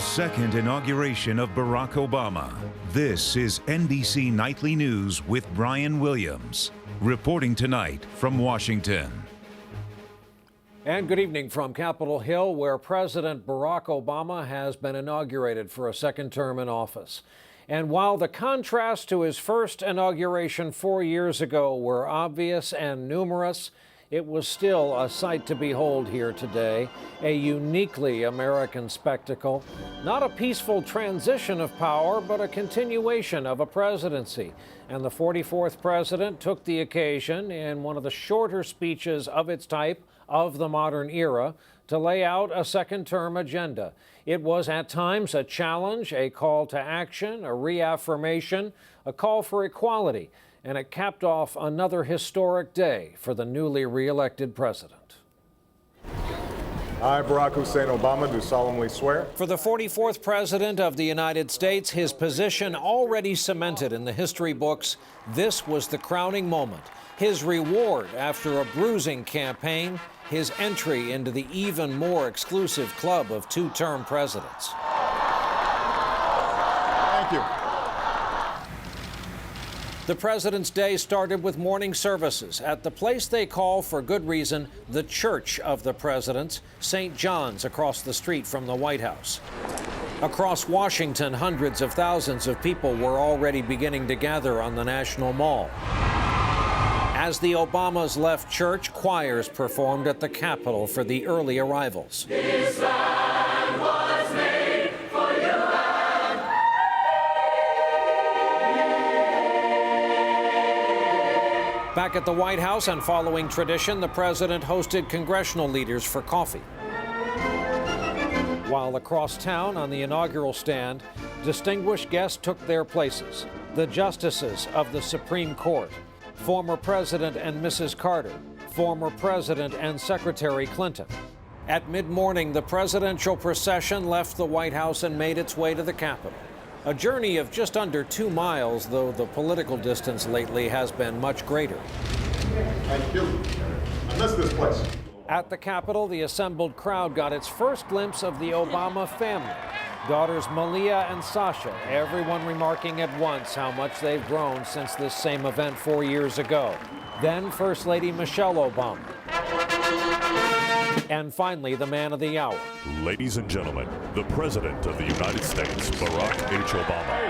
second inauguration of Barack Obama. This is NBC Nightly News with Brian Williams, reporting tonight from Washington. And good evening from Capitol Hill, where President Barack Obama has been inaugurated for a second term in office. And while the contrasts to his first inauguration 4 years ago were obvious and numerous, it was still a sight to behold here today, a uniquely American spectacle. Not a peaceful transition of power, but a continuation of a presidency. And the 44th president took the occasion in one of the shorter speeches of its type of the modern era to lay out a second-term agenda. It was at times a challenge, a call to action, a reaffirmation, a call for equality, and it capped off another historic day for the newly re-elected president. I, Barack Hussein Obama, do solemnly swear. For the 44th president of the United States, his position already cemented in the history books, this was the crowning moment. His reward after a bruising campaign, his entry into the even more exclusive club of two-term presidents. Thank you. The President's Day started with morning services at the place they call, for good reason, the Church of the Presidents, St. John's, across the street from the White House. Across Washington, hundreds of thousands of people were already beginning to gather on the National Mall. As the Obamas left church, choirs performed at the Capitol for the early arrivals. This land was made for you and me. Back at the White House and following tradition, the president hosted congressional leaders for coffee. While across town on the inaugural stand, distinguished guests took their places. The justices of the Supreme Court, former President and Mrs. Carter, former President and Secretary Clinton. At mid-morning, the presidential procession left the White House and made its way to the Capitol. A journey of just under 2 miles, though the political distance lately has been much greater. Thank you. I miss this place. At the Capitol, the assembled crowd got its first glimpse of the Obama family. Daughters Malia and Sasha, everyone remarking at once how much they've grown since this same event 4 years ago. Then First Lady Michelle Obama. And finally, the man of the hour. Ladies and gentlemen, the President of the United States, Barack H. Obama.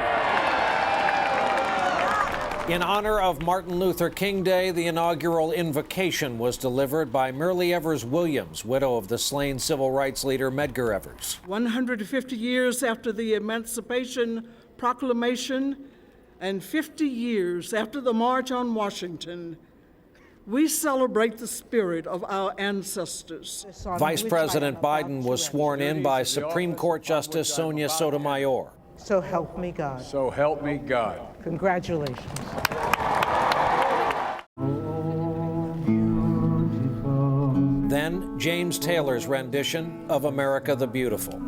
In honor of Martin Luther King Day, the inaugural invocation was delivered by Myrlie Evers Williams, widow of the slain civil rights leader Medgar Evers. 150 years after the Emancipation Proclamation and 50 years after the March on Washington, we celebrate the spirit of our ancestors. Vice President Biden was sworn in by Supreme Court Justice Sonia Sotomayor. So help me God. So help me God. Congratulations. Then James Taylor's rendition of America the Beautiful.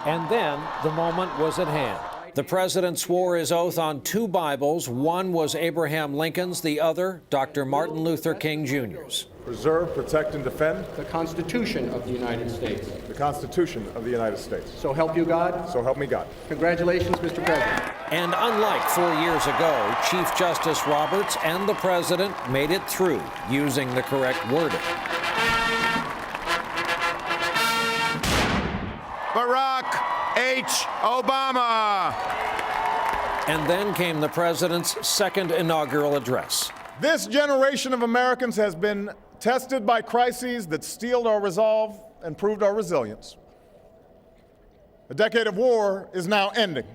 And then the moment was at hand. The president swore his oath on 2 Bibles. One was Abraham Lincoln's, the other, Dr. Martin Luther King Jr.'s. Preserve, protect, and defend The Constitution of the United States. the Constitution of the United States. So help you God. So help me God. Congratulations, Mr. President. And unlike 4 years ago, Chief Justice Roberts and the president made it through using the correct wording. Barack H. Obama. And then came the president's second inaugural address. This generation of Americans has been tested by crises that steeled our resolve and proved our resilience. A decade of war is now ending.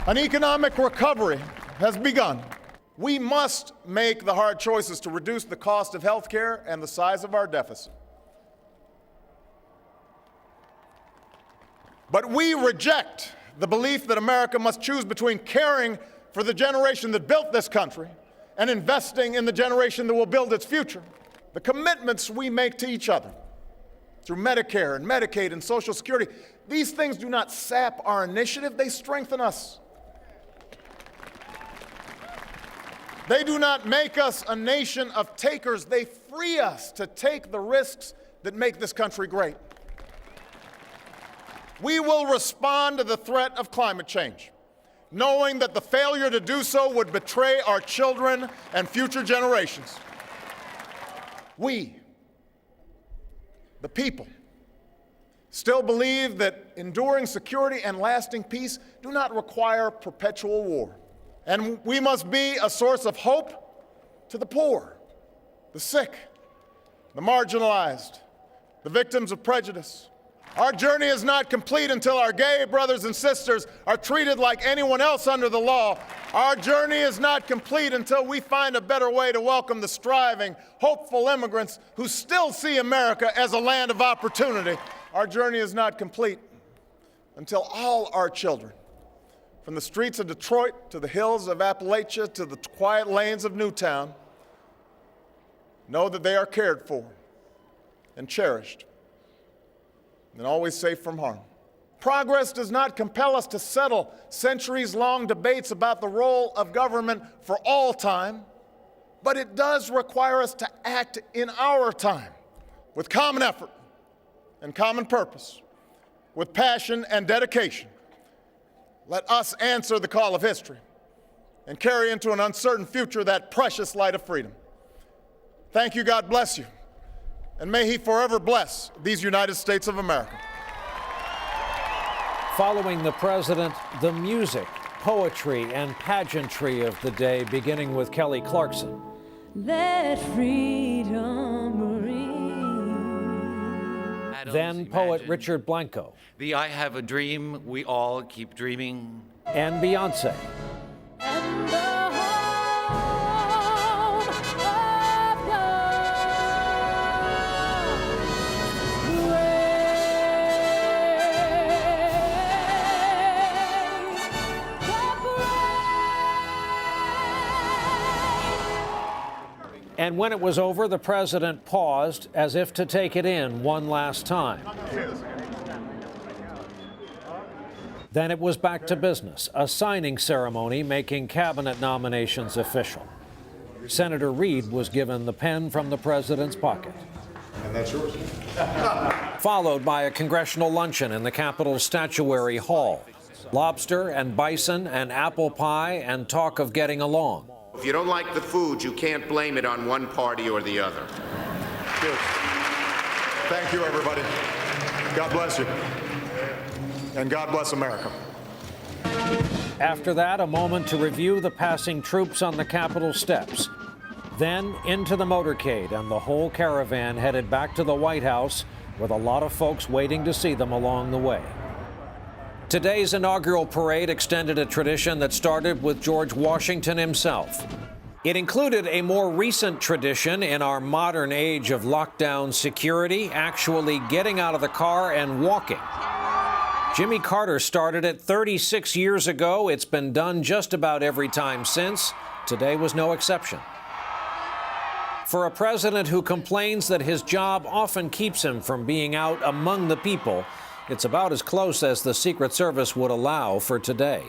An economic recovery has begun. We must make the hard choices to reduce the cost of health care and the size of our deficit. But we reject the belief that America must choose between caring for the generation that built this country and investing in the generation that will build its future. The commitments we make to each other through Medicare and Medicaid and Social Security, these things do not sap our initiative, they strengthen us. They do not make us a nation of takers. They free us to take the risks that make this country great. We will respond to the threat of climate change, knowing that the failure to do so would betray our children and future generations. We, the people, still believe that enduring security and lasting peace do not require perpetual war. And we must be a source of hope to the poor, the sick, the marginalized, the victims of prejudice. Our journey is not complete until our gay brothers and sisters are treated like anyone else under the law. Our journey is not complete until we find a better way to welcome the striving, hopeful immigrants who still see America as a land of opportunity. Our journey is not complete until all our children, from the streets of Detroit to the hills of Appalachia to the quiet lanes of Newtown, know that they are cared for and cherished and always safe from harm. Progress does not compel us to settle centuries-long debates about the role of government for all time, but it does require us to act in our time with common effort and common purpose, with passion and dedication. Let us answer the call of history and carry into an uncertain future that precious light of freedom. Thank you, God bless you, and may He forever bless these United States of America. Following the president, the music, poetry, and pageantry of the day, beginning with Kelly Clarkson. Let freedom ring. Then poet Richard Blanco. The I Have a Dream, we all keep dreaming. And Beyonce. And the home of And when it was over, the president paused as if to take it in one last time. Then it was back to business, a signing ceremony making cabinet nominations official. Senator Reid was given the pen from the president's pocket. And that's yours. Followed by a congressional luncheon in the Capitol Statuary Hall. Lobster and bison and apple pie and talk of getting along. If you don't like the food, you can't blame it on one party or the other. Cheers. Thank you, everybody. God bless you. And God bless America. After that, a moment to review the passing troops on the Capitol steps. Then into the motorcade, and the whole caravan headed back to the White House, with a lot of folks waiting to see them along the way. Today's inaugural parade extended a tradition that started with George Washington himself. It included a more recent tradition in our modern age of lockdown security, actually getting out of the car and walking. Jimmy Carter started it 36 years ago. It's been done just about every time since. Today was no exception. For a president who complains that his job often keeps him from being out among the people, it's about as close as the Secret Service would allow for today.